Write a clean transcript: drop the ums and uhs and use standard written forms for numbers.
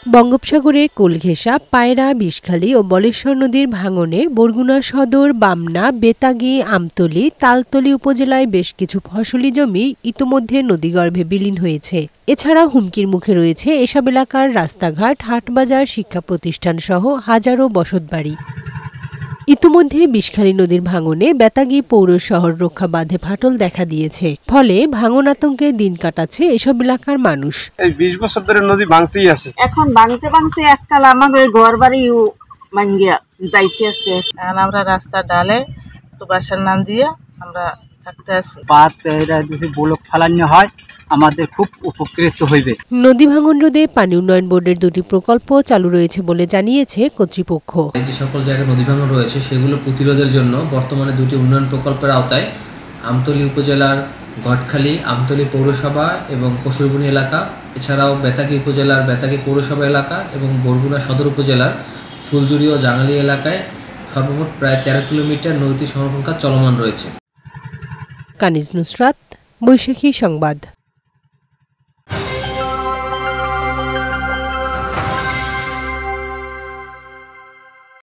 বঙ্গোপসাগরের কোলঘেঁষা পায়রা, বিষখালী ও বলেশ্বর নদীর ভাঙনে বরগুনা সদর, বামনা, বেতাগী, আমতলী, তালতলী উপজেলায় বেশ কিছু ফসলি জমি ইতোমধ্যে নদীগর্ভে বিলীন হয়েছে। এছাড়া হুমকির মুখে রয়েছে এসব এলাকার রাস্তাঘাট, হাটবাজার, শিক্ষা প্রতিষ্ঠানসহ হাজারো বসতবাড়ি। ইতিমধ্যে বিষখালী নদীর ভাঙনে বেতাগী পৌর শহর রক্ষা বাঁধে ফাটল দেখা দিয়েছে। ফলে ভাঙন আতঙ্কে দিন কাটাচ্ছে এসব এলাকার মানুষ। এই 20 বছর ধরে নদী ভাঙতেই আছে। এখন ভাঙতে এককাল আমাদের ঘর বাড়ি ভাঙ্গিয়া যাইতে আছে। আমরা রাস্তা ডালে তো বাসার নাম দিয়ে আমরা থাকতে আছি। বাঁধ যদি ব্লক ফালানো হয় আমাদের খুব উপকৃত হইবে। নদী ভাঙন রোধে পানি উন্নয়ন বোর্ডের 2টি প্রকল্প চালু রয়েছে বলে জানিয়েছে কর্তৃপক্ষ। যে সকল জায়গায় নদী ভাঙন রয়েছে সেগুলো প্রতিরোধের জন্য বর্তমানে 2টি উন্নয়ন প্রকল্পের আওতায় আমতলী উপজেলার ঘটখালী, আমতলী পৌরসভা এবং পশুরবনী এলাকা, এছাড়াও বেতাগী উপজেলার বেতাগী পৌরসভা এলাকা এবং বরগুনা সদর উপজেলার ফুলজুড়ি ও জাঙ্গালী এলাকায় সর্বমোট প্রায় 13 কিলোমিটার নদী সংরক্ষণ কাজ চলমান রয়েছে। কানিজ নুসরাত, বৈশাখী সংবাদ।